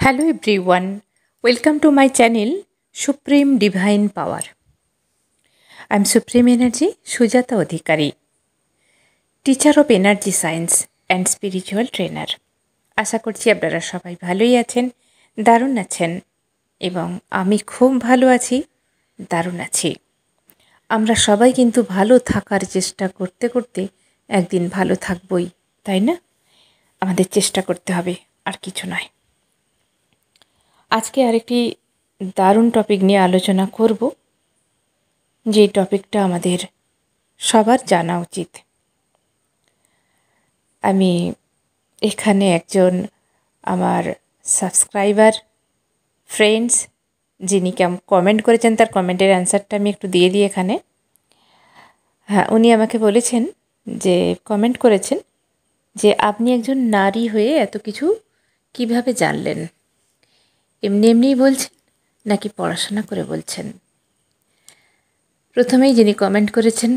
Hello everyone, welcome to my channel Supreme Divine Power. I am Supreme Energy Sujata Adhikari, teacher of energy science and spiritual trainer. আশা করছি আপনারা সবাই ভালোই আছেন, দারুণ আছেন এবং আমি খুব ভালো আছি, দারুণ আছি। আমরা সবাই কিন্তু ভালো থাকার চেষ্টা করতে করতে একদিন ভালো থাকবই, তাই না? আমাদের চেষ্টা করতে হবে, আর কিছু নয়। আজকে আরেকটি দারুণ টপিক নিয়ে আলোচনা করব, যে টপিকটা আমাদের সবার জানা উচিত। আমি এখানে একজন আমার সাবস্ক্রাইবার ফ্রেন্ডস যিনি কমেন্ট করেছেন, তার কমেন্টের অ্যান্সারটা আমি একটু দিয়ে দিই এখানে। হ্যাঁ, উনি আমাকে বলেছেন, যে কমেন্ট করেছেন যে আপনি একজন নারী হয়ে এত কিছু কিভাবে জানলেন? এমনি এমনিই বলছেন নাকি পড়াশোনা করে বলছেন? প্রথমেই যিনি কমেন্ট করেছেন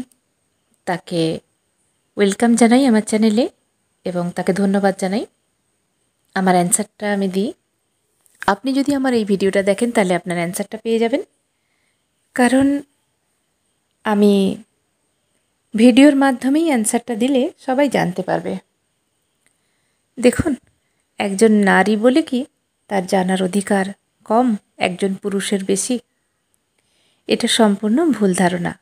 তাকে ওয়েলকাম জানাই আমার চ্যানেলে এবং তাকে ধন্যবাদ জানাই। আমার অ্যান্সারটা আমি দিই। আপনি যদি আমার এই ভিডিওটা দেখেন তাহলে আপনার অ্যান্সারটা পেয়ে যাবেন, কারণ আমি ভিডিওর মাধ্যমেই অ্যান্সারটা দিলে সবাই জানতে পারবে। দেখুন, একজন নারী বলে কি তার জানার অধিকার কম একজন পুরুষের বেশি? এটা সম্পূর্ণ ভুল ধারণা।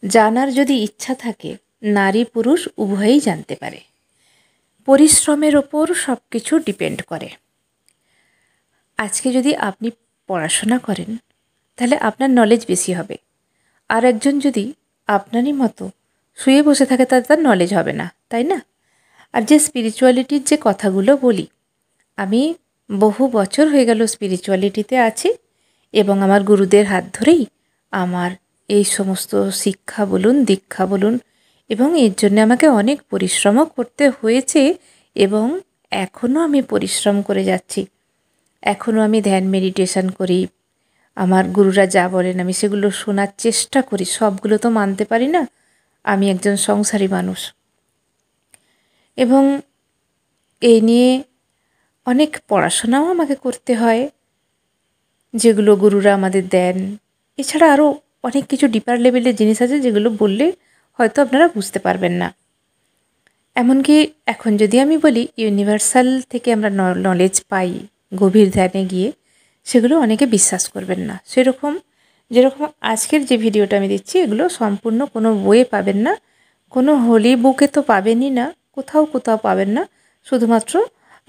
জানার যদি ইচ্ছা থাকে, নারী পুরুষ উভয়েই জানতে পারে। পরিশ্রমের ওপর সব কিছু ডিপেন্ড করে। আজকে যদি আপনি পড়াশোনা করেন তাহলে আপনার নলেজ বেশি হবে, আর একজন যদি আপনারই মতো শুয়ে বসে থাকে তার নলেজ হবে না, তাই না? আর যে স্পিরিচুয়ালিটির যে কথাগুলো বলি, আমি বহু বছর হয়ে গেল স্পিরিচুয়ালিটিতে আছি এবং আমার গুরুদের হাত ধরেই আমার এই সমস্ত শিক্ষা বলুন, দীক্ষা বলুন, এবং এর জন্য আমাকে অনেক পরিশ্রমও করতে হয়েছে এবং এখনও আমি পরিশ্রম করে যাচ্ছি। এখনও আমি ধ্যান মেডিটেশন করি, আমার গুরুরা যা বলেন আমি সেগুলো শোনার চেষ্টা করি। সবগুলো তো মানতে পারি না, আমি একজন সংসারী মানুষ, এবং এই নিয়ে অনেক পড়াশোনাও আমাকে করতে হয়, যেগুলো গুরুরা আমাদের দেন। এছাড়া আরও অনেক কিছু ডিপার লেভেলের জিনিস আছে যেগুলো বললে হয়তো আপনারা বুঝতে পারবেন না। এমনকি এখন যদি আমি বলি ইউনিভার্সাল থেকে আমরা নলেজ পাই গভীর ধ্যানে গিয়ে, সেগুলো অনেকে বিশ্বাস করবেন না। যেরকম আজকের যে ভিডিওটা আমি দিচ্ছি, এগুলো সম্পূর্ণ কোনো বইয়ে পাবেন না, কোনো হোলি বুকে তো পাবেনই না, কোথাও পাবেন না। শুধুমাত্র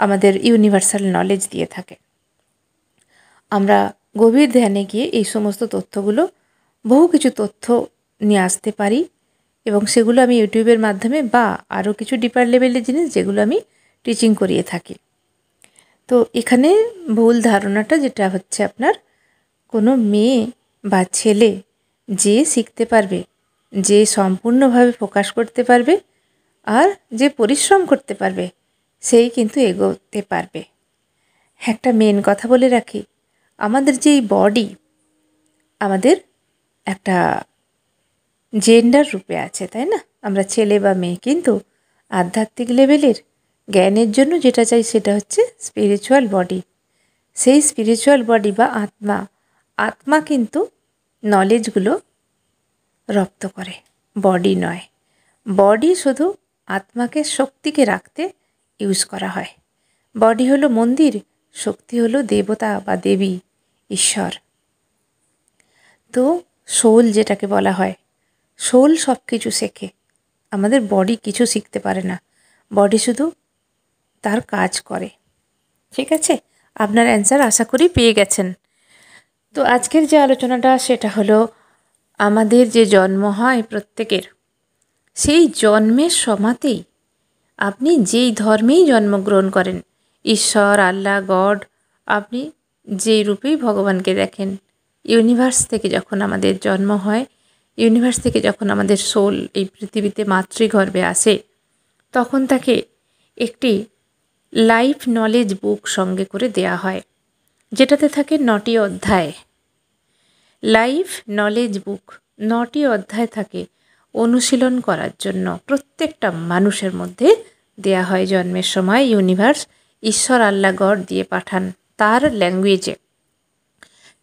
আমাদের ইউনিভার্সাল নলেজ দিয়ে থাকে। আমরা গভীর ধ্যানে গিয়ে এই সমস্ত তথ্যগুলো, বহু কিছু তথ্য নিয়ে আসতে পারি, এবং সেগুলো আমি ইউটিউবের মাধ্যমে বা আরও কিছু ডিপার লেভেলের জিনিস যেগুলো আমি টিচিং করিয়ে থাকি। তো এখানে ভুল ধারণাটা যেটা হচ্ছে, আপনার কোনো মেয়ে বা ছেলে যে শিখতে পারবে, যে সম্পূর্ণভাবে ফোকাস করতে পারবে আর যে পরিশ্রম করতে পারবে, সেই কিন্তু এগোতে পারবে। একটা মেন কথা বলে রাখি, আমাদের যে বডি, আমাদের একটা জেন্ডার রূপে আছে, তাই না? আমরা ছেলে বা মেয়ে, কিন্তু আধ্যাত্মিক লেভেলের জ্ঞানের জন্য যেটা চাই সেটা হচ্ছে স্পিরিচুয়াল বডি। সেই স্পিরিচুয়াল বডি বা আত্মা কিন্তু নলেজগুলো রপ্ত করে, বডি নয়। বডি শুধু আত্মাকে, শক্তিকে রাখতে ইউজ করা হয়। বডি হলো মন্দির, শক্তি হলো দেবতা বা দেবী, ঈশ্বর। তো সোল যেটাকে বলা হয়, সোল সব কিছু শেখে, আমাদের বডি কিছু শিখতে পারে না। বডি শুধু তার কাজ করে। ঠিক আছে, আপনার অ্যান্সার আশা করি পেয়ে গেছেন। তো আজকের যে আলোচনাটা সেটা হলো, আমাদের যে জন্ম হয় প্রত্যেকের, সেই জন্মের সময়তেই আপনি যেই ধর্মেই জন্মগ্রহণ করেন, ঈশ্বর, আল্লাহ, গড, আপনি যেই রূপেই ভগবানকে দেখেন, ইউনিভার্স থেকে যখন আমাদের জন্ম হয়, ইউনিভার্স থেকে যখন আমাদের সোল এই পৃথিবীতে মাতৃগর্ভে আসে, তখন তাকে একটি লাইফ নলেজ বুক সঙ্গে করে দেয়া হয়, যেটাতে থাকে 9টি অধ্যায়। লাইফ নলেজ বুক 9টি অধ্যায় থাকে অনুশীলন করার জন্য, প্রত্যেকটা মানুষের মধ্যে দেয়া হয়। জন্মের সময় ইউনিভার্স, ঈশ্বর, আল্লাহ, গড দিয়ে পাঠান তার ল্যাঙ্গুয়েজে।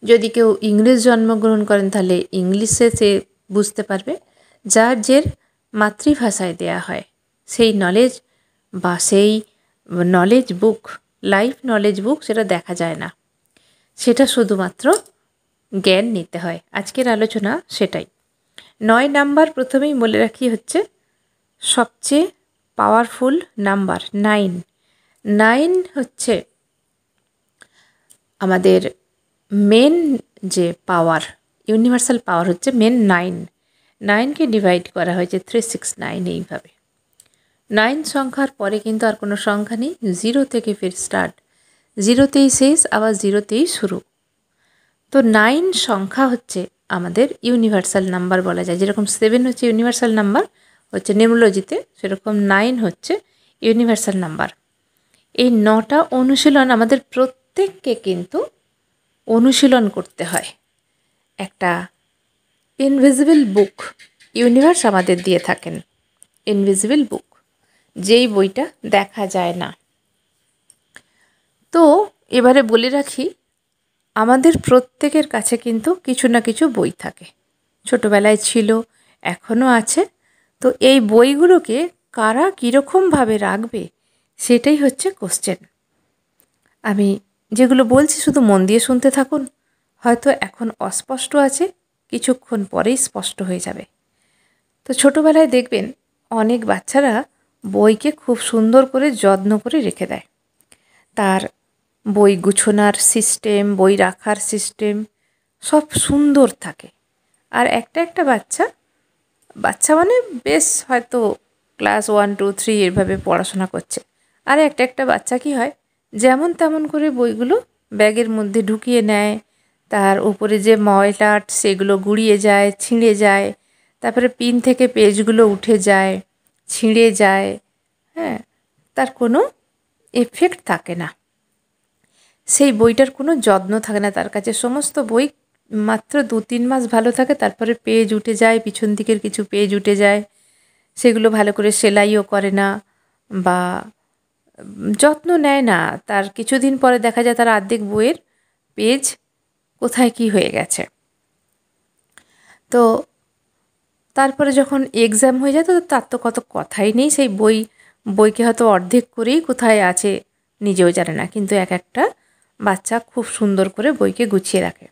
যদি কেউ ইংরেজ জন্মগ্রহণ করেন তাহলে ইংলিশে সে বুঝতে পারবে, যার যের মাতৃভাষায় দেয়া হয় সেই নলেজ বা সেই নলেজ বুক, লাইফ নলেজ বুক, সেটা দেখা যায় না, সেটা শুধুমাত্র জ্ঞান নিতে হয়। আজকের আলোচনা সেটাই। 9 নাম্বার প্রথমেই বলে রাখি হচ্ছে সবচেয়ে পাওয়ারফুল নাম্বার। 9 9 হচ্ছে আমাদের মেন যে পাওয়ার, ইউনিভার্সাল পাওয়ার হচ্ছে মেন 9। 9কে ডিভাইড করা হয়েছে 369 এইভাবে। 9 সংখ্যার পরে কিন্তু আর কোনো সংখ্যা নেই, 0 থেকে ফির স্টার্ট, 0তেই শেষ, আবার 0তেই শুরু। তো 9 সংখ্যা হচ্ছে আমাদের ইউনিভার্সাল নাম্বার বলা যায়। যেরকম 7 হচ্ছে ইউনিভার্সাল নাম্বার হচ্ছে নিউমোলজিতে, সেরকম 9 হচ্ছে ইউনিভার্সাল নাম্বার। এই 9টা অনুশীলন আমাদের প্রত্যেককে কিন্তু অনুশীলন করতে হয়। একটা ইনভিজিবল বুক ইউনিভার্স আমাদের দিয়ে থাকেন, ইনভিজিবল বুক, যেই বইটা দেখা যায় না। তো এবারে বলে রাখি, আমাদের প্রত্যেকের কাছে কিন্তু কিছু না কিছু বই থাকে, ছোটোবেলায় ছিল, এখনও আছে। তো এই বইগুলোকে কারা কীরকমভাবে রাখবে সেটাই হচ্ছে কোশ্চেন। আমি যেগুলো বলছি শুধু মন দিয়ে শুনতে থাকুন, হয়তো এখন অস্পষ্ট আছে, কিছুক্ষণ পরেই স্পষ্ট হয়ে যাবে। তো ছোটোবেলায় দেখবেন অনেক বাচ্চারা বইকে খুব সুন্দর করে যত্ন করে রেখে দেয়। তার বই গুছোনার সিস্টেম, বই রাখার সিস্টেম সব সুন্দর থাকে। আর একটা একটা বাচ্চা, বাচ্চা মানে বেশ হয়তো ক্লাস 1, 2, 3 এভাবে পড়াশোনা করছে, আর একটা একটা বাচ্চা কি হয়, যেমন তেমন করে বইগুলো ব্যাগের মধ্যে ঢুকিয়ে নেয়, তার উপরে যে ময়লা সেগুলো গুঁড়িয়ে যায়, ছিঁড়ে যায়, তারপরে পিন থেকে পেজগুলো উঠে যায়, ছিঁড়ে যায়, হ্যাঁ, তার কোনো এফেক্ট থাকে না, সেই বইটার কোনো যত্ন থাকে না তার কাছে। সমস্ত বই মাত্র 2-3 মাস ভালো থাকে, তারপরে পেজ উঠে যায়, পিছন দিকের কিছু পেজ উঠে যায়, সেগুলো ভালো করে সেলাইও করে না বা যত্ন নেয় না। তার কিছুদিন পরে দেখা যায় তার অর্ধেক বইয়ের পেজ কোথায় কি হয়ে গেছে। তো তারপরে যখন এক্সাম হয়ে যায় তো তার তো কত কথাই নেই, সেই বইকে হয়তো অর্ধেক করেই কোথায় আছে নিজেও জানে না, কিন্তু এক একটা বাচ্চা খুব সুন্দর করে বইকে গুছিয়ে রাখে।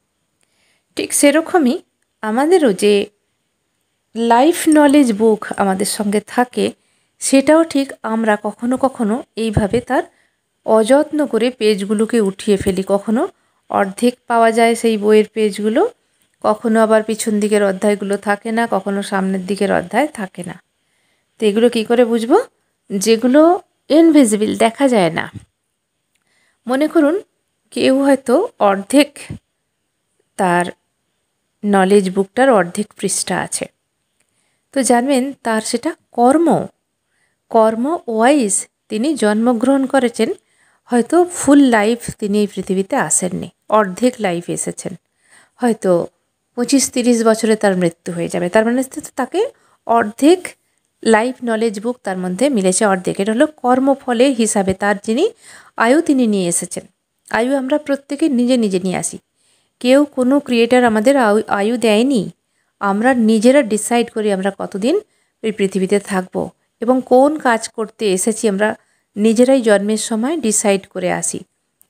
ঠিক সেরকমই আমাদেরও যে লাইফ নলেজ বুক আমাদের সঙ্গে থাকে, সেটাও ঠিক আমরা কখনো কখনো এইভাবে তার অযত্ন করে পেজগুলোকে উঠিয়ে ফেলি। কখনো অর্ধেক পাওয়া যায় সেই বইয়ের পেজগুলো, কখনো আবার পিছন দিকের অধ্যায়গুলো থাকে না, কখনো সামনের দিকের অধ্যায় থাকে না। তো এগুলো কী করে বুঝবো? যেগুলো ইনভিজিবল, দেখা যায় না। মনে করুন কেউ হয়তো অর্ধেক, তার নলেজ বুকটার অর্ধেক পৃষ্ঠা আছে, তো জানবেন তার সেটা কর্ম ওয়াইজ তিনি জন্মগ্রহণ করেছেন, হয়তো ফুল লাইফ তিনি এই পৃথিবীতে আসেননি, অর্ধেক লাইফ এসেছেন, হয়তো 25-30 বছরে তার মৃত্যু হয়ে যাবে। তার মানে তাকে অর্ধেক লাইফ নলেজ বুক তার মধ্যে মিলেছে, অর্ধেক। এটা হলো কর্মফলের হিসাবে তার যিনি আয়ু তিনি নিয়ে এসেছেন। আয়ু আমরা প্রত্যেকে নিজে নিজে নিয়ে আসি, কেউ কোনো ক্রিয়েটার আমাদের আয়ু দেয়নি, আমরা নিজেরা ডিসাইড করি আমরা কতদিন এই পৃথিবীতে থাকব এবং কোন কাজ করতে এসেছি আমরা নিজেরাই জন্মের সময় ডিসাইড করে আসি।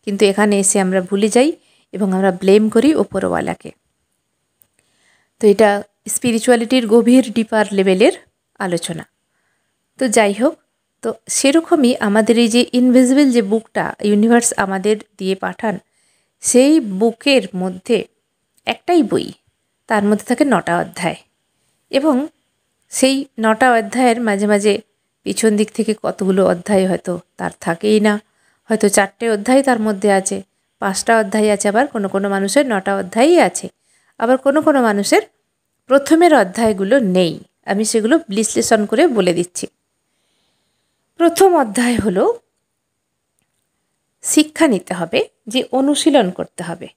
কিন্তু এখানে এসে আমরা ভুলে যাই এবং আমরা ব্লেম করি ওপরওয়ালাকে। তো এটা স্পিরিচুয়ালিটির গভীর ডিপার লেভেলের আলোচনা। তো যাই হোক, তো সেরকমই আমাদের এই যে ইনভিজিবল যে বুকটা ইউনিভার্স আমাদের দিয়ে পাঠান, সেই বুকের মধ্যে একটাই বই, তার মধ্যে থাকে 9টা অধ্যায়, এবং সেই 9টা অধ্যায়ের মাঝে মাঝে পিছন দিক থেকে কতগুলো অধ্যায় হয়তো তার থাকেই না, হয়তো 4টে অধ্যায় তার মধ্যে আছে, 5টা অধ্যায় আছে, আবার কোনো কোনো মানুষের 9টা অধ্যায়ই আছে, আবার কোনো কোনো মানুষের প্রথমের অধ্যায়গুলো নেই। আমি সেগুলো বিশ্লেষণ করে বলে দিচ্ছি। প্রথম অধ্যায় হলো শিক্ষা নিতে হবে, যে অনুশীলন করতে হবে।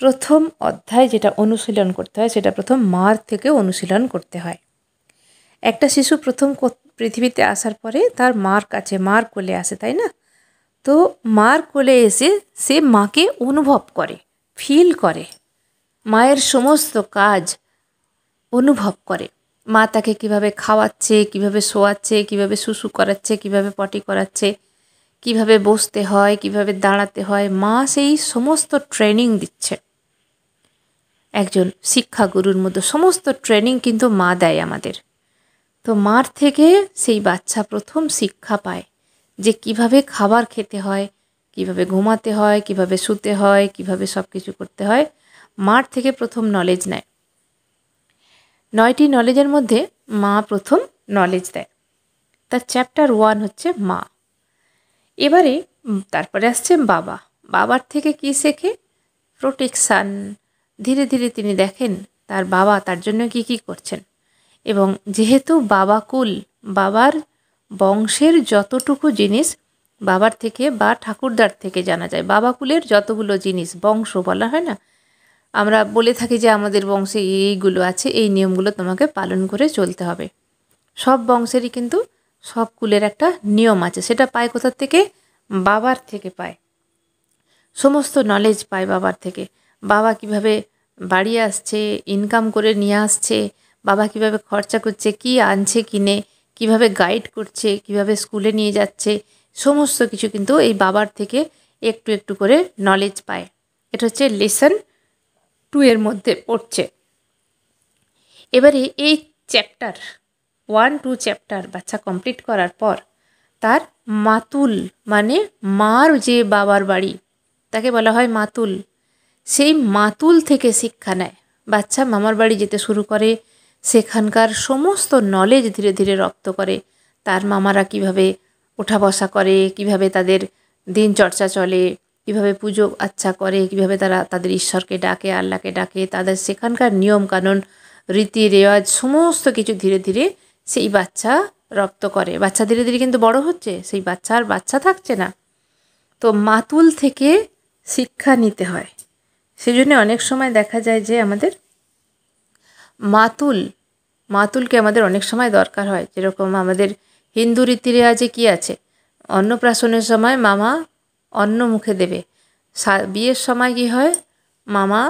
প্রথম অধ্যায় যেটা অনুশীলন করতে হয় সেটা প্রথম মার থেকে অনুশীলন করতে হয়। একটা শিশু প্রথম পৃথিবীতে আসার পরে তার মার কাছে, মার কোলে আসে, তাই না? তো মার কোলে এসে সে মাকে অনুভব করে, ফিল করে, মায়ের সমস্ত কাজ অনুভব করে। মা তাকে কীভাবে খাওয়াচ্ছে, কীভাবে শোয়াচ্ছে, কীভাবে শুশু করাচ্ছে, কীভাবে পটি করাচ্ছে, কীভাবে বসতে হয়, কীভাবে দাঁড়াতে হয়, মা সেই সমস্ত ট্রেনিং দিচ্ছে। একজন শিক্ষাগুরুর মতো সমস্ত ট্রেনিং কিন্তু মা দেয় আমাদের। তো মার থেকে সেই বাচ্চা প্রথম শিক্ষা পায় যে কিভাবে খাবার খেতে হয়, কিভাবে ঘুমাতে হয়, কিভাবে শুতে হয়, কিভাবে সব কিছু করতে হয়, মার থেকে প্রথম নলেজ নেয়। 9টি নলেজের মধ্যে মা প্রথম নলেজ দেয়। তার চ্যাপ্টার 1 হচ্ছে মা। এবারে তারপরে আসছে বাবা। বাবার থেকে কি শেখে? প্রোটেকশান। ধীরে ধীরে তিনি দেখেন তার বাবা তার জন্য কি কি করছেন, এবং যেহেতু বাবা কুল, বাবার বংশের যতটুকু জিনিস বাবার থেকে বা ঠাকুরদার থেকে জানা যায়, বাবা কুলের যতগুলো জিনিস, বংশ বলা হয় না, আমরা বলে থাকি যে আমাদের বংশে এইগুলো আছে, এই নিয়মগুলো তোমাকে পালন করে চলতে হবে। সব বংশেরই কিন্তু সব কুলের একটা নিয়ম আছে, সেটা পায় কোথার থেকে? বাবার থেকে পায়। সমস্ত নলেজ পায় বাবার থেকে। বাবা কিভাবে বাড়ি আসছে, ইনকাম করে নিয়ে আসছে, বাবা কিভাবে খরচা করছে, কি আনছে কিনে, কিভাবে গাইড করছে, কিভাবে স্কুলে নিয়ে যাচ্ছে, সমস্ত কিছু কিন্তু এই বাবার থেকে একটু একটু করে নলেজ পায়। এটা হচ্ছে লেসন 2 এর মধ্যে পড়ছে। এবারে এই চ্যাপ্টার 1-2 চ্যাপ্টার বাচ্চা কমপ্লিট করার পর তার মাতুল, মানে মার যে বাবার বাড়ি, তাকে বলা হয় মাতুল। সেই মাতুল থেকে শিক্ষা নেয় বাচ্চা, মামার বাড়ি যেতে শুরু করে, সেখানকার সমস্ত নলেজ ধীরে ধীরে রপ্ত করে। তার মামারা কিভাবে ওঠা বসা করে, কিভাবে তাদের দিনচর্চা চলে, কিভাবে পুজো আচ্ছা করে, কিভাবে তারা তাদের ঈশ্বরকে ডাকে, আল্লাহকে ডাকে, তাদের সেখানকার নিয়ম কানুন, রীতি রেওয়াজ, সমস্ত কিছু ধীরে ধীরে সেই বাচ্চা রপ্ত করে। বাচ্চা ধীরে ধীরে কিন্তু বড় হচ্ছে, সেই বাচ্চা আর বাচ্চা থাকছে না। তো মাতুল থেকে শিক্ষা নিতে হয়। সেজন্য অনেক সময় দেখা যায় যে আমাদের মাতুলকে আমাদের অনেক সময় দরকার হয়। যেরকম আমাদের হিন্দু রীতি রেওয়াজে কী আছে? অন্নপ্রাশনের সময় মামা অন্ন মুখে দেবে। বিয়ের সময় কী হয়? মামা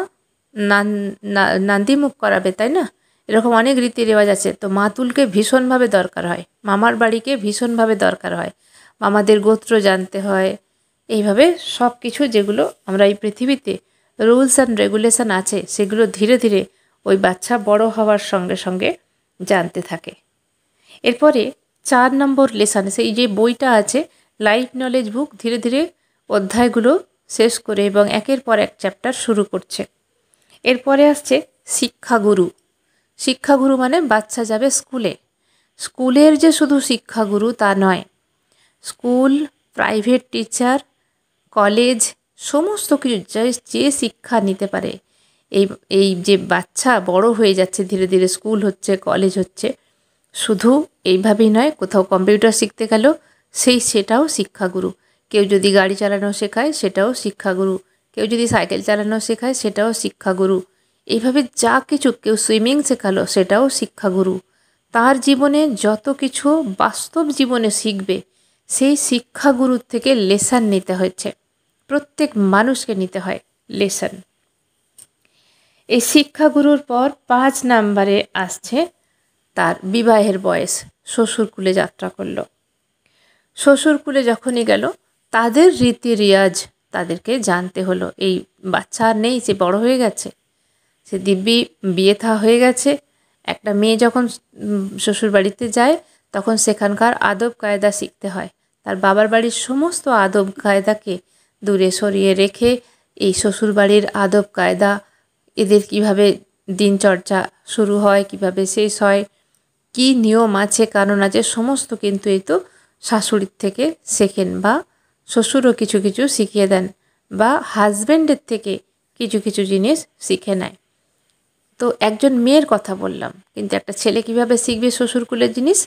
নান্দি মুখ করাবে, তাই না? এরকম অনেক রীতি রেওয়াজ আছে। তো মাতুলকে ভীষণভাবে দরকার হয়, মামার বাড়িকে ভীষণভাবে দরকার হয়, মামাদের গোত্র জানতে হয়। এইভাবে সব কিছু যেগুলো আমরা এই পৃথিবীতে রুলস অ্যান্ড রেগুলেশন আছে, সেগুলো ধীরে ধীরে ওই বাচ্চা বড় হওয়ার সঙ্গে সঙ্গে জানতে থাকে। এরপরে 4 নম্বর লেসন, সেই যে বইটা আছে লাইফ নলেজ বুক, ধীরে ধীরে অধ্যায়গুলো শেষ করে এবং একের পর এক চ্যাপ্টার শুরু করছে। এরপরে আসছে শিক্ষাগুরু। শিক্ষাগুরু মানে বাচ্চা যাবে স্কুলে। স্কুলের যে শুধু শিক্ষাগুরু তা নয়, স্কুল, প্রাইভেট টিচার, কলেজ, সমস্ত কিছু যে শিক্ষা নিতে পারে। এই যে বাচ্চা বড় হয়ে যাচ্ছে ধীরে ধীরে, স্কুল হচ্ছে, কলেজ হচ্ছে, শুধু এইভাবেই নয়, কোথাও কম্পিউটার শিখতে গেল সেটাও শিক্ষাগুরু। কেউ যদি গাড়ি চালানো শেখায় সেটাও শিক্ষাগুরু, কেউ যদি সাইকেল চালানো শেখায় সেটাও শিক্ষাগুরু। এইভাবে যা কিছু, কেউ সুইমিং শেখালো সেটাও শিক্ষাগুরু। তার জীবনে যত কিছু বাস্তব জীবনে শিখবে, সেই শিক্ষাগুরুর থেকে লেসন নিতে হচ্ছে। প্রত্যেক মানুষকে নিতে হয় লেসন। এই শিক্ষাগুরুর পর 5 নম্বরে আসছে তার বিবাহের বয়স। শ্বশুরকুলে যাত্রা করলো। শ্বশুরকুলে যখনই গেল, তাদের রীতি রেওয়াজ তাদেরকে জানতে হলো। এই বাচ্চা আর নেই, সে বড় হয়ে গেছে, সে দিব্যি বিয়ে থা হয়ে গেছে। একটা মেয়ে যখন শ্বশুর বাড়িতে যায়, তখন সেখানকার আদব কায়দা শিখতে হয়। তার বাবার বাড়ির সমস্ত আদব কায়দাকে দূরে সরিয়ে রেখে এই শ্বশুরবাড়ির আদব কায়দা, এদের কিভাবে দিনচর্চা শুরু হয়, কিভাবে শেষ হয়, কি নিয়ম আছে, কারণ আছে, সমস্ত কিন্তু এই তো শাশুড়ির থেকে শেখেন, বা শ্বশুরও কিছু কিছু শিখিয়ে দেন, বা হাজব্যান্ডের থেকে কিছু কিছু জিনিস শিখে নেয়। তো একজন মেয়ের কথা বললাম, কিন্তু একটা ছেলে কিভাবে শিখবে শ্বশুরকুলের জিনিস?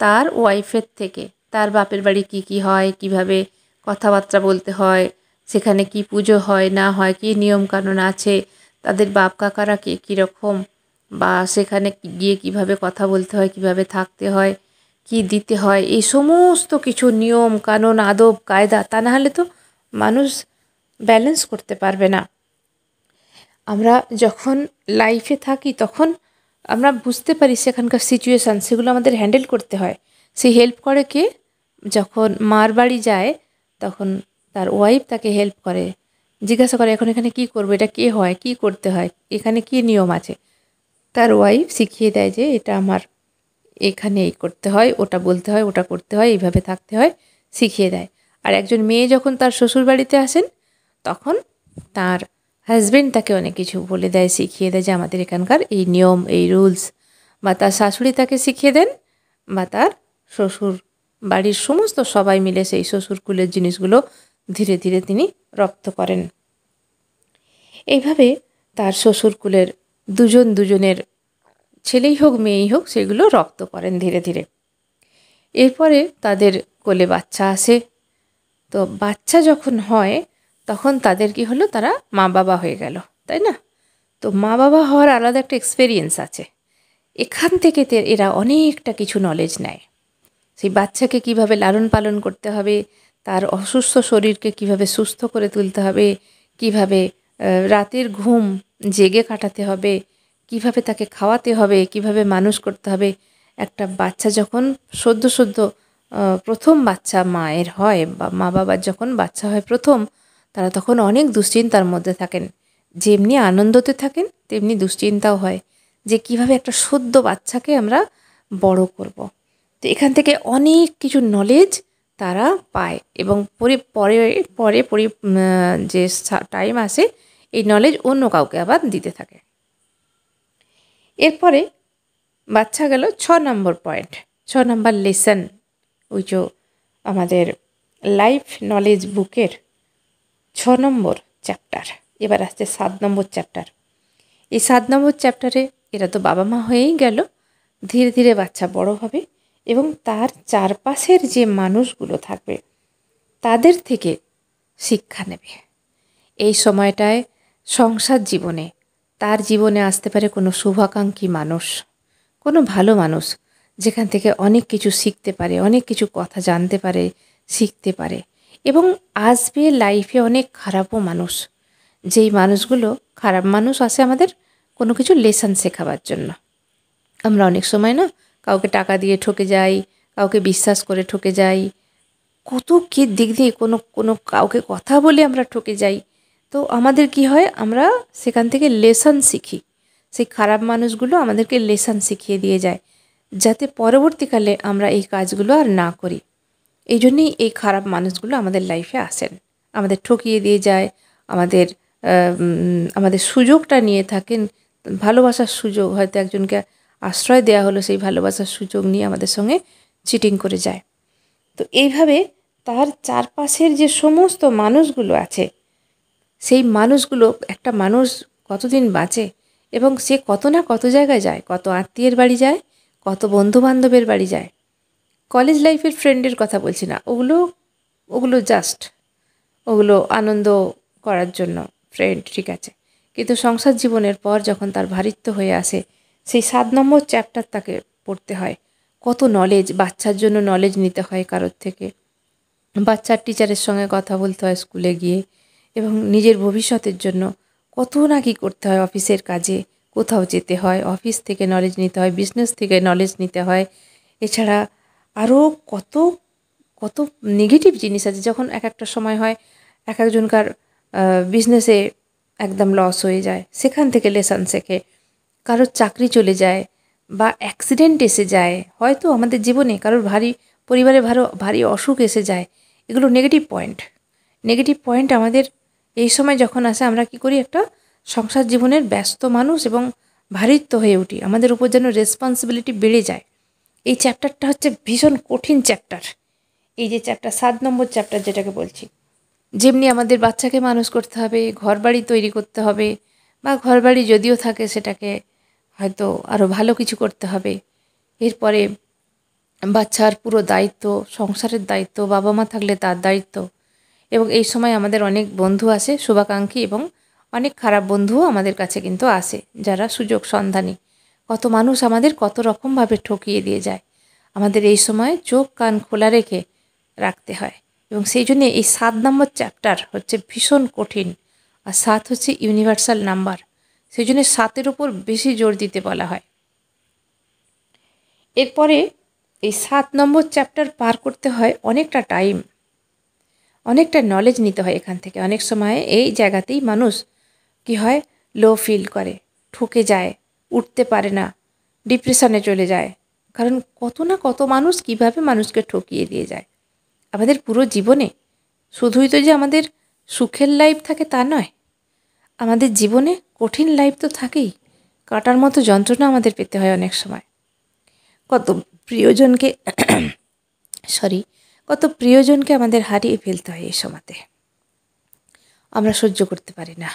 তার ওয়াইফের থেকে। তার বাপের বাড়ি কি কি হয়, কিভাবে কথাবার্তা বলতে হয়, সেখানে কি পুজো হয় না হয়, কি নিয়ম কানুন আছে, তাদের বাপ কাকারা কে কীরকম, বা সেখানে গিয়ে কিভাবে কথা বলতে হয়, কিভাবে থাকতে হয়, কি দিতে হয়, এই সমস্ত কিছু নিয়ম কানুন আদব কায়দা, তা না হলে তো মানুষ ব্যালেন্স করতে পারবে না। আমরা যখন লাইফে থাকি তখন আমরা বুঝতে পারি সেখানকার সিচুয়েশান, সেগুলো আমাদের হ্যান্ডেল করতে হয়। সে হেল্প করে কে? যখন মার বাড়ি যায় তখন তার ওয়াইফ তাকে হেল্প করে, জিজ্ঞাসা করে এখন এখানে কী করবো, এটা কে হয়, কী করতে হয়, এখানে কী নিয়ম আছে। তার ওয়াইফ শিখিয়ে দেয় যে এটা আমার এখানে এই করতে হয়, ওটা বলতে হয়, ওটা করতে হয়, এইভাবে থাকতে হয়, শিখিয়ে দেয়। আর একজন মেয়ে যখন তার শ্বশুর বাড়িতে আসেন তখন তার হাজবেন্ড তাকে অনেক কিছু বলে দেয়, শিখিয়ে দেয় যে আমাদের এখানকার এই নিয়ম, এই রুলস। বা তার শাশুড়ি তাকে শিখিয়ে দেন, বা তার শ্বশুর বাড়ির সমস্ত সবাই মিলে সেই শ্বশুরকুলের জিনিসগুলো ধীরে ধীরে তিনি রপ্ত করেন। এইভাবে তার শ্বশুরকুলের দুজনের ছেলেই হোক মেয়েই হোক সেগুলো রপ্ত করেন ধীরে ধীরে। এরপরে তাদের কোলে বাচ্চা আসে। তো বাচ্চা যখন হয় তখন তাদের কি হলো, তারা মা বাবা হয়ে গেল, তাই না? তো মা বাবা হওয়ার আলাদা একটা এক্সপেরিয়েন্স আছে। এখান থেকে এরা অনেকটা কিছু নলেজ নেয়। সেই বাচ্চাকে কিভাবে লালন পালন করতে হবে, তার অসুস্থ শরীরকে কিভাবে সুস্থ করে তুলতে হবে, কিভাবে রাতের ঘুম জেগে কাটাতে হবে, কিভাবে তাকে খাওয়াতে হবে, কিভাবে মানুষ করতে হবে। একটা বাচ্চা যখন সদ্য প্রথম বাচ্চা মায়ের হয় বা মা বাবার যখন বাচ্চা হয় প্রথম, তারা তখন অনেক দুশ্চিন্তার মধ্যে থাকেন। যেমনি আনন্দতে থাকেন তেমনি দুশ্চিন্তাও হয় যে কিভাবে একটা সদ্য বাচ্চাকে আমরা বড় করব। তো এখান থেকে অনেক কিছু নলেজ তারা পায় এবং পরে পরে পরে পরে যে টাইম আসে এই নলেজ অন্য কাউকে আবার দিতে থাকে। এরপরে বাচ্চা গেল 6 নম্বর পয়েন্ট, 6 নম্বর লেসন, ওই যে আমাদের লাইফ নলেজ বুকের 6 নম্বর চ্যাপ্টার। এবার আসছে 7 নম্বর চ্যাপ্টার। এই 7 নম্বর চ্যাপ্টারে এরা তো বাবা মা হয়েই গেল, ধীরে ধীরে বাচ্চা বড় হবে এবং তার চারপাশের যে মানুষগুলো থাকবে তাদের থেকে শিক্ষা নেবে। এই সময়টায় সংসার জীবনে তার জীবনে আসতে পারে কোনো শুভাকাঙ্ক্ষী মানুষ, কোনো ভালো মানুষ, যেখান থেকে অনেক কিছু শিখতে পারে, অনেক কিছু কথা জানতে পারে, শিখতে পারে। এবং আসবে লাইফে অনেক খারাপও মানুষ, যেই মানুষগুলো খারাপ মানুষ আসে আমাদের কোনো কিছু লেসন শেখাবার জন্য। আমরা অনেক সময় না কাউকে টাকা দিয়ে ঠকে যাই, কাউকে বিশ্বাস করে ঠকে যাই, কত কী দিক দিয়ে কোনো কোনো কাউকে কথা বলে আমরা ঠকে যাই। তো আমাদের কি হয়, আমরা সেখান থেকে লেসন শিখি। সেই খারাপ মানুষগুলো আমাদেরকে লেসন শিখিয়ে দিয়ে যায়, যাতে পরবর্তীকালে আমরা এই কাজগুলো আর না করি। এই জন্যেই এই খারাপ মানুষগুলো আমাদের লাইফে আসেন, আমাদের ঠকিয়ে দিয়ে যায়, আমাদের আমাদের সুযোগটা নিয়ে থাকেন। ভালোবাসার সুযোগ, হয়তো একজনকে আশ্রয় দেওয়া হলো, সেই ভালোবাসার সুযোগ নিয়ে আমাদের সঙ্গে চিটিং করে যায়। তো এইভাবে তার চারপাশের যে সমস্ত মানুষগুলো আছে, সেই মানুষগুলো, একটা মানুষ কতদিন বাঁচে এবং সে কত না কত জায়গায় যায়, কত আত্মীয়ের বাড়ি যায়, কত বন্ধুবান্ধবের বাড়ি যায়। কলেজ লাইফের ফ্রেন্ডের কথা বলছি না, ওগুলো ওগুলো জাস্ট ওগুলো আনন্দ করার জন্য ফ্রেন্ড, ঠিক আছে। কিন্তু সংসার জীবনের পর যখন তার ভারিত্ব হয়ে আসে, সেই 7 নম্বর চ্যাপ্টার তাকে পড়তে হয়। কত নলেজ, বাচ্চার জন্য নলেজ নিতে হয় কারোর থেকে, বাচ্চার টিচারের সঙ্গে কথা বলতে হয় স্কুলে গিয়ে, এবং নিজের ভবিষ্যতের জন্য কত না কি করতে হয়। অফিসের কাজে কোথাও যেতে হয়, অফিস থেকে নলেজ নিতে হয়, বিজনেস থেকে নলেজ নিতে হয়। এছাড়া আরও কত কত নেগেটিভ জিনিস আছে। যখন এক একটা সময় হয় এক একজনকার বিজনেসে একদম লস হয়ে যায়, সেখান থেকে লেসন শেখে। কারোর চাকরি চলে যায় বা অ্যাক্সিডেন্ট এসে যায়, হয়তো আমাদের জীবনে কারোর পরিবারে ভারী অসুখ এসে যায়। এগুলো নেগেটিভ পয়েন্ট। নেগেটিভ পয়েন্ট আমাদের এই সময় যখন আসে, আমরা কি করি, একটা সংসার জীবনের ব্যস্ত মানুষ এবং ভারিত্ব হয়ে উঠি, আমাদের উপর যেন রেসপন্সিবিলিটি বেড়ে যায়। এই চ্যাপ্টারটা হচ্ছে ভীষণ কঠিন চ্যাপ্টার। এই যে চ্যাপ্টার 7 নম্বর চ্যাপ্টার যেটাকে বলছি, যেমনি আমাদের বাচ্চাকে মানুষ করতে হবে, ঘরবাড়ি তৈরি করতে হবে, বা ঘরবাড়ি যদিও থাকে সেটাকে হয়তো আরও ভালো কিছু করতে হবে। এরপরে বাচ্চার পুরো দায়িত্ব, সংসারের দায়িত্ব, বাবা মা থাকলে তার দায়িত্ব। এবং এই সময় আমাদের অনেক বন্ধু আসে শুভাকাঙ্ক্ষী, এবং অনেক খারাপ বন্ধুও আমাদের কাছে কিন্তু আসে, যারা সুযোগ সন্ধানী। কত মানুষ আমাদের কত রকমভাবে ঠকিয়ে দিয়ে যায়। আমাদের এই সময় চোখ কান খোলা রেখে রাখতে হয়। এবং সেই জন্যে এই 7 নম্বর চ্যাপ্টার হচ্ছে ভীষণ কঠিন। আর 7 হচ্ছে ইউনিভার্সাল নাম্বার, সেই জন্য 7-এর উপর বেশি জোর দিতে বলা হয়। এরপরে এই 7 নম্বর চ্যাপ্টার পার করতে হয় অনেকটা টাইম, অনেকটা নলেজ নিতে হয় এখান থেকে। অনেক সময় এই জায়গাতেই মানুষ কি হয়, লো ফিল করে, ঠকে যায়, উঠতে পারে না, ডিপ্রেশনে চলে যায়। কারণ কত না কত মানুষ কিভাবে মানুষকে ঠকিয়ে দিয়ে যায় আমাদের পুরো জীবনে। শুধুই তো যে আমাদের সুখের লাইফ থাকে তা নয়, আমাদের জীবনে কঠিন লাইফ তো থাকেই। কাটার মতো যন্ত্রণা আমাদের পেতে হয় অনেক সময়। কত প্রিয়জনকে কত প্রিয়জনকে আমাদের হারিয়ে ফেলতে হয় এই সময়তে। আমরা সহ্য করতে পারি না,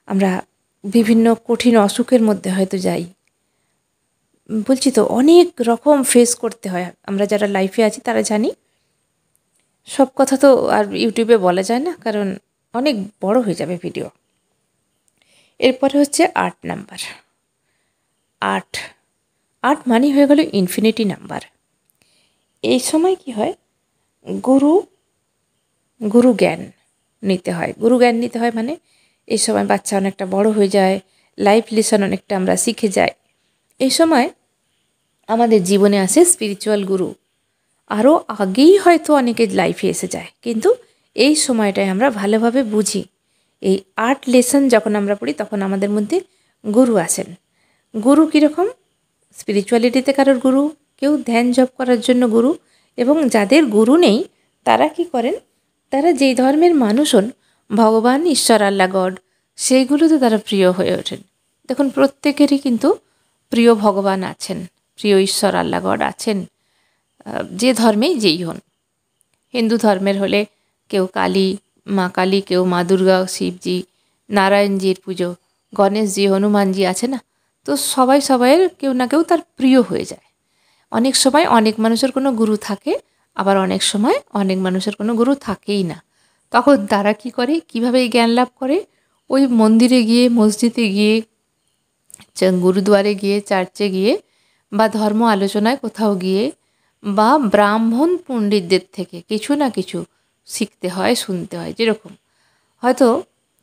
আমরা বিভিন্ন কঠিন অসুখের মধ্যে হয়তো যাই। বলছি তো অনেক রকম ফেস করতে হয়। আমরা যারা লাইফে আছি তারা জানি। সব কথা তো আর ইউটিউবে বলা যায় না, কারণ অনেক বড় হয়ে যাবে ভিডিও। এরপরে হচ্ছে 8 নাম্বার। 8 8 মানেই হয়ে গেল ইনফিনিটি নাম্বার। এই সময় কি হয়, গুরু জ্ঞান নিতে হয়। গুরু জ্ঞান নিতে হয় মানে এই সময় বাচ্চা অনেকটা বড় হয়ে যায়, লাইফ লেসন অনেকটা আমরা শিখে যাই। এই সময় আমাদের জীবনে আসে স্পিরিচুয়াল গুরু। আরও আগেই হয়তো অনেকের লাইফে এসে যায়, কিন্তু এই সময়টায় আমরা ভালোভাবে বুঝি। এই 8 লেসন যখন আমরা পড়ি তখন আমাদের মধ্যে গুরু আসেন। গুরু কীরকম, স্পিরিচুয়ালিটিতে কারোর গুরু, কেউ ধ্যান জপ করার জন্য গুরু, এবং যাদের গুরু নেই তারা কি করেন, তারা যেই ধর্মের মানুষ হন, ভগবান, ঈশ্বর, আল্লাহ, গড, সেইগুলোতে তারা প্রিয় হয়ে ওঠেন। দেখুন প্রত্যেকেরই কিন্তু প্রিয় ভগবান আছেন, প্রিয় ঈশ্বর, আল্লাহ, গড আছেন, যে ধর্মেই যেই হন। হিন্দু ধর্মের হলে কেউ কালী, মা কালী, কেউ মা দুর্গা, শিবজি, নারায়ণজির পুজো, গণেশজি, হনুমানজি আছে না। তো সবাই সবাইয়ের কেউ না কেউ তার প্রিয় হয়ে যায়। অনেক সময় অনেক মানুষের কোনো গুরু থাকে, আবার অনেক সময় অনেক মানুষের কোনো গুরু থাকেই না। তখন তারা কি করে, কিভাবে এই জ্ঞান লাভ করে, ওই মন্দিরে গিয়ে, মসজিদে গিয়ে, গুরুদুয়ারে গিয়ে, চার্চে গিয়ে, বা ধর্ম আলোচনায় কোথাও গিয়ে, বা ব্রাহ্মণ পণ্ডিতদের থেকে কিছু না কিছু শিখতে হয়, শুনতে হয়। যেরকম হয়তো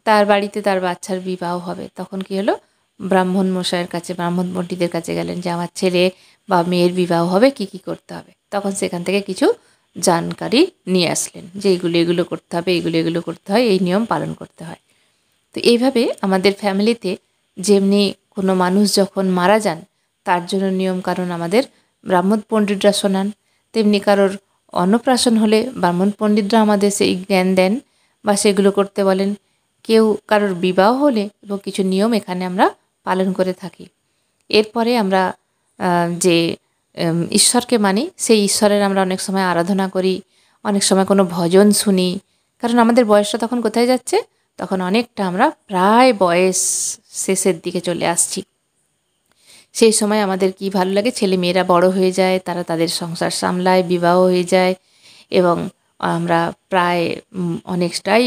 তার বাড়িতে তার বাচ্চার বিবাহ হবে, তখন কি হলো, ব্রাহ্মণ মশাইয়ের কাছে, ব্রাহ্মণ পণ্ডিতের কাছে গেলেন যে আমার ছেলে বা মেয়ের বিবাহ হবে, কি কি করতে হবে। তখন সেখান থেকে কিছু জানকারি নিয়ে আসলেন যে এগুলো করতে হবে, এগুলো করতে হয়, এই নিয়ম পালন করতে হয়। তো এইভাবে আমাদের ফ্যামিলিতে যেমনি কোনো মানুষ যখন মারা যান তার জন্য নিয়ম কারণ আমাদের ব্রাহ্মণ পণ্ডিতরা শোনান, তেমনি কারোর অন্নপ্রাশন হলে ব্রাহ্মণ পণ্ডিতরা আমাদের সেই জ্ঞান দেন বা সেগুলো করতে বলেন। কেউ কারোর বিবাহ হলে এবং কিছু নিয়ম এখানে আমরা পালন করে থাকি। এরপরে আমরা যে ঈশ্বরকে মানি, সেই ঈশ্বরের আমরা অনেক সময় আরাধনা করি, অনেক সময় কোনো ভজন শুনি। কারণ আমাদের বয়সটা তখন কোথায় যাচ্ছে, তখন অনেকটা আমরা প্রায় বয়স শেষের দিকে চলে আসছি। সেই সময় আমাদের কি ভালো লাগে, ছেলে মেয়েরা বড় হয়ে যায়, তারা তাদের সংসার সামলায়, বিবাহ হয়ে যায়, এবং আমরা প্রায় অনেকটাই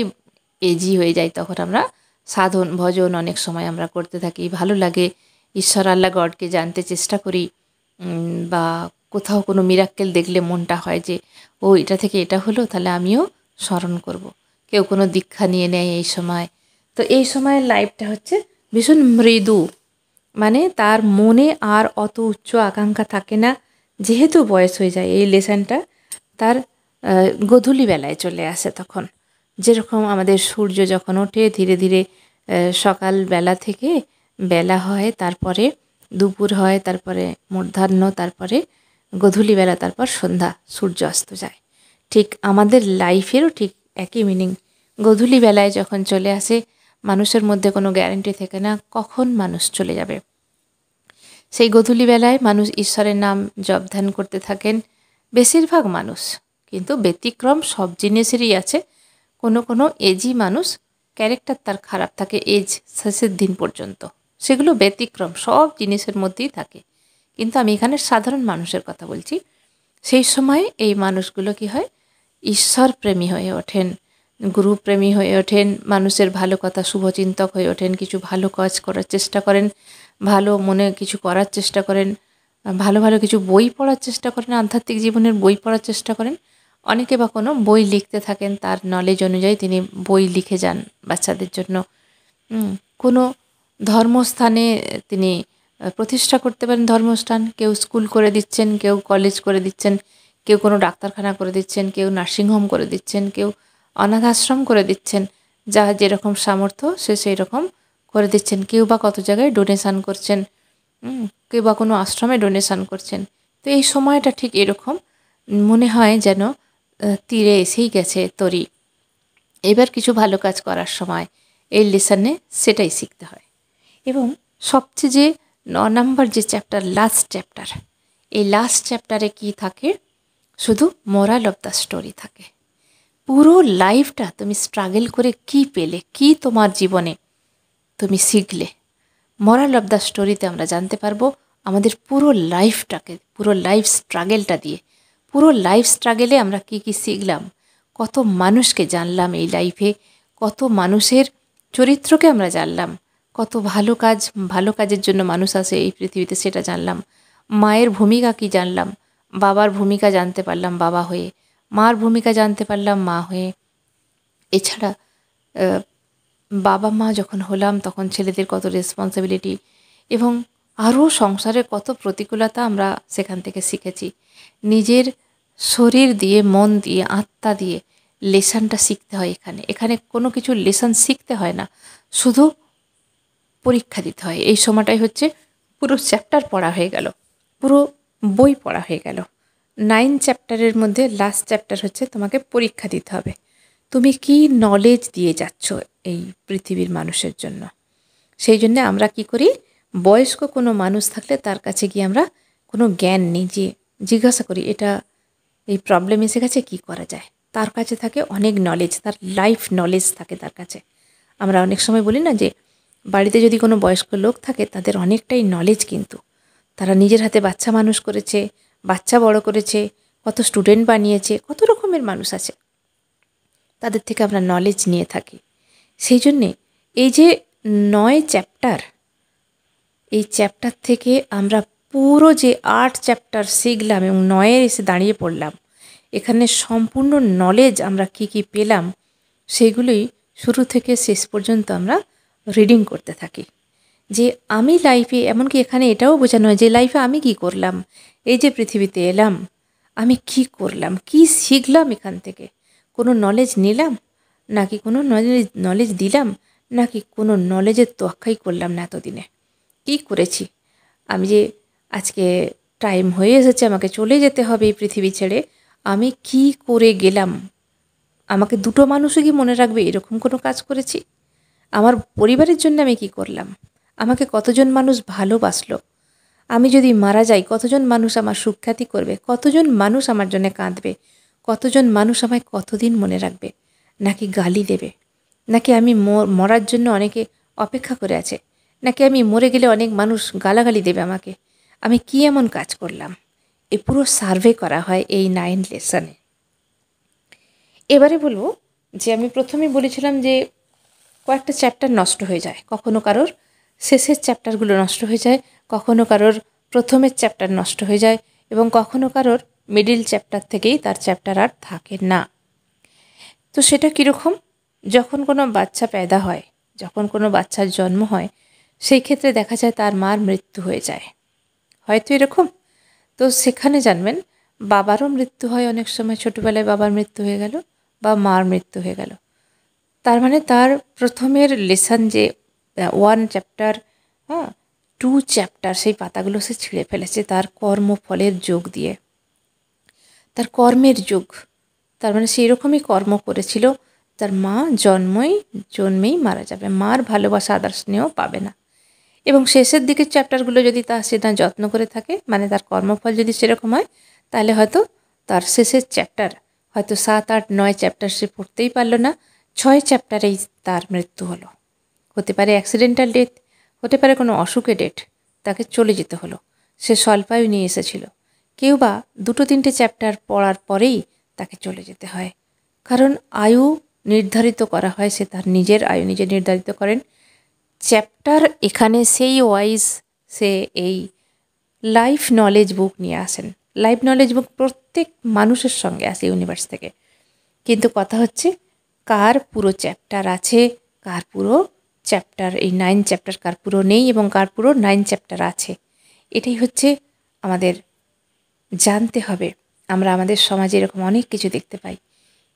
এজি হয়ে যাই। তখন আমরা সাধন ভজন অনেক সময় আমরা করতে থাকি, ভালো লাগে, ঈশ্বর, আল্লাহ, গডকে জানতে চেষ্টা করি। বা কোথাও কোনো মিরাক্কেল দেখলে মনটা হয় যে ও এটা থেকে এটা হলো, তাহলে আমিও স্মরণ করব। কেউ কোনো দীক্ষা নিয়ে নেয় এই সময়। তো এই সময়ের লাইফটা হচ্ছে ভীষণ মৃদু, মানে তার মনে আর অত উচ্চ আকাঙ্ক্ষা থাকে না, যেহেতু বয়স হয়ে যায়। এই লেসনটা তার গোধূলি বেলায় চলে আসে। তখন যেরকম আমাদের সূর্য যখন ওঠে ধীরে ধীরে, সকালবেলা থেকে বেলা হয়, তারপরে দুপুর হয়, তারপরে মধ্যাহ্ন, তারপরে গোধূলিবেলা, তারপর সন্ধ্যা, সূর্য অস্ত যায়। ঠিক আমাদের লাইফেরও ঠিক একই মিনিং। গোধূলিবেলায় যখন চলে আসে, মানুষের মধ্যে কোনো গ্যারান্টি থাকে না কখন মানুষ চলে যাবে। সেই গোধূলিবেলায় মানুষ ঈশ্বরের নাম জপ ধ্যান করতে থাকেন, বেশিরভাগ মানুষ। কিন্তু ব্যতিক্রম সব জিনিসেরই আছে। কোনো কোনো এজি মানুষ, ক্যারেক্টার তার খারাপ থাকে এজ শেষের দিন পর্যন্ত, সেগুলো ব্যতিক্রম, সব জিনিসের মধ্যেই থাকে। কিন্তু আমি এখানে সাধারণ মানুষের কথা বলছি। সেই সময় এই মানুষগুলো কি হয়, ঈশ্বর প্রেমী হয়ে ওঠেন, গুরুপ্রেমী হয়ে ওঠেন, মানুষের ভালো কথা শুভচিন্তক হয়ে ওঠেন, কিছু ভালো কাজ করার চেষ্টা করেন, ভালো মনে কিছু করার চেষ্টা করেন, ভালো ভালো কিছু বই পড়ার চেষ্টা করেন, আধ্যাত্মিক জীবনের বই পড়ার চেষ্টা করেন। অনেকে বা কোনো বই লিখতে থাকেন, তার নলেজ অনুযায়ী তিনি বই লিখে যান বাচ্চাদের জন্য। কোনো ধর্মস্থানে তিনি প্রতিষ্ঠা করতে পারেন ধর্মস্থান। কেউ স্কুল করে দিচ্ছেন, কেউ কলেজ করে দিচ্ছেন, কেউ কোনো ডাক্তারখানা করে দিচ্ছেন, কেউ নার্সিংহোম করে দিচ্ছেন, কেউ অনাথ আশ্রম করে দিচ্ছেন। যার যেরকম সামর্থ্য সে সেই রকম করে দিচ্ছেন। কেউ বা কত জায়গায় ডোনেশান করছেন, কেউ বা কোনো আশ্রমে ডোনেশান করছেন। তো এই সময়টা ঠিক এরকম মনে হয় যেন তীরে এসেই গেছে তরি। এবার কিছু ভালো কাজ করার সময় এই লেসনে সেটাই শিখতে হয়। এবং সবচেয়ে যে 9 নম্বর যে চ্যাপ্টার, লাস্ট চ্যাপ্টার, এই লাস্ট চ্যাপ্টারে কি থাকে? শুধু মোরাল অফ দ্য স্টোরি থাকে। পুরো লাইফটা তুমি স্ট্রাগল করে কি পেলে, কি তোমার জীবনে তুমি শিখলে, মোরাল অফ দ্য স্টোরিতে আমরা জানতে পারবো আমাদের পুরো লাইফটাকে, পুরো লাইফ স্ট্রাগেলটা দিয়ে, পুরো লাইফ স্ট্রাগেলে আমরা কি কি শিখলাম, কত মানুষকে জানলাম এই লাইফে, কত মানুষের চরিত্রকে আমরা জানলাম, কত ভালো কাজ, ভালো কাজের জন্য মানুষ আসে এই পৃথিবীতে সেটা জানলাম, মায়ের ভূমিকা কি জানলাম, বাবার ভূমিকা জানতে পারলাম বাবা হয়ে, মার ভূমিকা জানতে পারলাম মা হয়ে। এছাড়া বাবা মা যখন হলাম তখন ছেলেদের কত রেসপন্সিবিলিটি এবং আরও সংসারের কত প্রতিকূলতা আমরা সেখান থেকে শিখেছি। নিজের শরীর দিয়ে, মন দিয়ে, আত্মা দিয়ে লেসনটা শিখতে হয়। এখানে এখানে কোনো কিছু লেসন শিখতে হয় না, শুধু পরীক্ষা দিতে হয়। এই সময়টাই হচ্ছে পুরো চ্যাপ্টার পড়া হয়ে গেল, পুরো বই পড়া হয়ে গেল। 9 চ্যাপ্টারের মধ্যে লাস্ট চ্যাপ্টার হচ্ছে তোমাকে পরীক্ষা দিতে হবে তুমি কি নলেজ দিয়ে যাচ্ছ এই পৃথিবীর মানুষের জন্য। সেই জন্যে আমরা কি করি, বয়স্ক কোনো মানুষ থাকলে তার কাছে গিয়ে আমরা কোনো জ্ঞান নিই, যে জিজ্ঞাসা করি এটা এই প্রবলেম এসে গেছে কী করা যায়। তার কাছে থাকে অনেক নলেজ, তার লাইফ নলেজ থাকে তার কাছে। আমরা অনেক সময় বলি না যে বাড়িতে যদি কোনো বয়স্ক লোক থাকে তাদের অনেকটাই নলেজ, কিন্তু তারা নিজের হাতে বাচ্চা মানুষ করেছে, বাচ্চা বড় করেছে, কত স্টুডেন্ট বানিয়েছে, কত রকমের মানুষ আছে, তাদের থেকে আমরা নলেজ নিয়ে থাকি। সেই জন্যে এই যে 9 চ্যাপ্টার, এই চ্যাপ্টার থেকে আমরা পুরো যে 8 চ্যাপ্টার শিখলাম এবং 9-এ এসে দাঁড়িয়ে পড়লাম, এখানে সম্পূর্ণ নলেজ আমরা কি কি পেলাম সেগুলোই শুরু থেকে শেষ পর্যন্ত আমরা রিডিং করতে থাকি। যে আমি লাইফে, এমনকি এখানে এটাও বোঝানো হয় যে লাইফে আমি কি করলাম, এই যে পৃথিবীতে এলাম আমি কি করলাম, কি শিখলাম এখান থেকে, কোনো নলেজ নিলাম নাকি কোনো নলেজ দিলাম, নাকি কোনো নলেজের তোয়াক্কাই করলাম না এতদিনে, কী করেছি আমি, যে আজকে টাইম হয়ে এসেছে আমাকে চলে যেতে হবে এই পৃথিবী ছেড়ে, আমি কি করে গেলাম, আমাকে দুটো মানুষও কি মনে রাখবে এরকম কোনো কাজ করেছি, আমার পরিবারের জন্য আমি কি করলাম, আমাকে কতজন মানুষ ভালোবাসলো, আমি যদি মারা যাই কতজন মানুষ আমার সুখ্যাতি করবে, কতজন মানুষ আমার জন্য কাঁদবে, কতজন মানুষ আমায় কতদিন মনে রাখবে, নাকি গালি দেবে, নাকি আমি মরার জন্য অনেকে অপেক্ষা করে আছে, নাকি আমি মরে গেলে অনেক মানুষ গালাগালি দেবে আমাকে, আমি কি এমন কাজ করলাম, এ পুরো সার্ভে করা হয় এই 9 লেসনে। এবারে বলবো যে আমি প্রথমে বলেছিলাম যে কয়েকটা চ্যাপ্টার নষ্ট হয়ে যায়, কখনো কারোর শেষের চ্যাপ্টারগুলো নষ্ট হয়ে যায়, কখনো কারোর প্রথমের চ্যাপ্টার নষ্ট হয়ে যায় এবং কখনো কারোর মিডিল চ্যাপ্টার থেকেই তার চ্যাপ্টার আর থাকে না। তো সেটা কীরকম, যখন কোনো বাচ্চা পয়দা হয়, যখন কোনো বাচ্চার জন্ম হয়, সেই ক্ষেত্রে দেখা যায় তার মার মৃত্যু হয়ে যায়, হয়তো এরকম। তো সেখানে জানবেন বাবারও মৃত্যু হয়, অনেক সময় ছোটোবেলায় বাবার মৃত্যু হয়ে গেল বা মার মৃত্যু হয়ে গেল। তার মানে তার প্রথমের লেসন যে 1 চ্যাপ্টার, 2 চ্যাপ্টার, সেই পাতাগুলো সে ছিঁড়ে ফেলেছে তার কর্মফলের যোগ দিয়ে, তার কর্মের যোগ। তার মানে সেই রকমই কর্ম করেছিল, তার মা জন্মেই মারা যাবে, মার ভালোবাসা আদার স্নেহ পাবে না। এবং শেষের দিকের চ্যাপ্টারগুলো যদি সে না যত্ন করে থাকে, মানে তার কর্মফল যদি সেরকম হয়, তাহলে হয়তো তার শেষের চ্যাপ্টার, হয়তো 7, 8, 9 চ্যাপ্টার সে পড়তেই পারল না, 6 চ্যাপ্টারেই তার মৃত্যু হলো। হতে পারে অ্যাক্সিডেন্টাল ডেথ, হতে পারে কোনো অসুখে ডেথ, তাকে চলে যেতে হলো, সে স্বল্পায়ু নিয়ে এসেছিল। কেউ বা 2-3টে চ্যাপ্টার পড়ার পরেই তাকে চলে যেতে হয়, কারণ আয়ু নির্ধারিত করা হয়, সে তার নিজের আয়ু নিজে নির্ধারিত করেন। চ্যাপ্টার এখানে সেই ওয়াইজ সে এই লাইফ নলেজ বুক নিয়ে আসেন। লাইফ নলেজ বুক প্রত্যেক মানুষের সঙ্গে আসে ইউনিভার্স থেকে, কিন্তু কথা হচ্ছে কার পুরো চ্যাপ্টার আছে, কার পুরো চ্যাপ্টার, এই 9 চ্যাপ্টার কার পুরো নেই এবং কার পুরো 9 চ্যাপ্টার আছে, এটাই হচ্ছে আমাদের জানতে হবে। আমরা আমাদের সমাজে এরকম অনেক কিছু দেখতে পাই।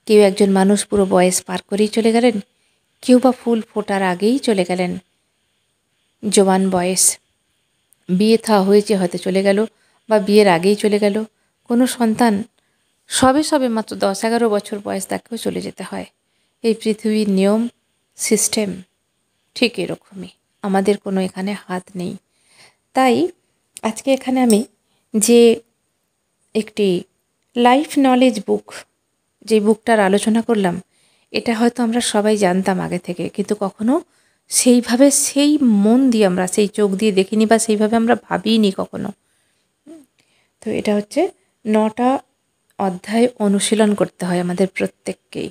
কেউ একজন মানুষ পুরো বয়স পার করেই চলে গেলেন, কেউ বা ফুল ফোটার আগেই চলে গেলেন, জোয়ান বয়স, বিয়ে থা হয়েছে হয়তো চলে গেল, বা বিয়ের আগেই চলে গেল। কোনো সন্তান সবে সবে মাত্র 10-11 বছর বয়স, তাকেও চলে যেতে হয়। এই পৃথিবীর নিয়ম সিস্টেম ঠিক এরকমই, আমাদের কোনো এখানে হাত নেই। তাই আজকে এখানে আমি যে একটি লাইফ নলেজ বুক, যে বুকটার আলোচনা করলাম, এটা হয়তো আমরা সবাই জানতাম আগে থেকে, কিন্তু কখনো সেইভাবে সেই মন দিয়ে আমরা সেই চোখ দিয়ে দেখিনি, বা সেইভাবে আমরা ভাবিনি কখনো। তো এটা হচ্ছে 9টা অধ্যায় অনুশীলন করতে হয় আমাদের প্রত্যেককেই।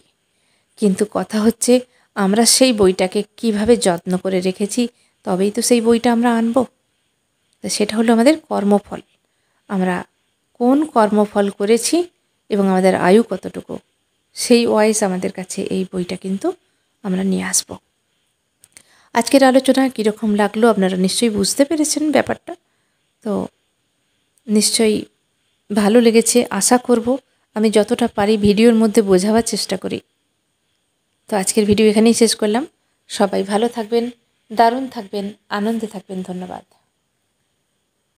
কিন্তু কথা হচ্ছে আমরা সেই বইটাকে কিভাবে যত্ন করে রেখেছি, তবেই তো সেই বইটা আমরা আনব। তো সেটা হলো আমাদের কর্মফল। আমরা কোন কর্মফল করেছি এবং আমাদের আয়ু কতটুকু, সেই ওয়াইজ আমাদের কাছে এই বইটা কিন্তু আমরা নিয়ে আসব। আজকের আলোচনা কীরকম লাগলো আপনারা নিশ্চয়ই বুঝতে পেরেছেন ব্যাপারটা। তো নিশ্চয়ই ভালো লেগেছে, আশা করব আমি যতটা পারি ভিডিওর মধ্যে বোঝাবার চেষ্টা করি। তো আজকের ভিডিও এখানেই শেষ করলাম। সবাই ভালো থাকবেন, দারুণ থাকবেন, আনন্দে থাকবেন। ধন্যবাদ।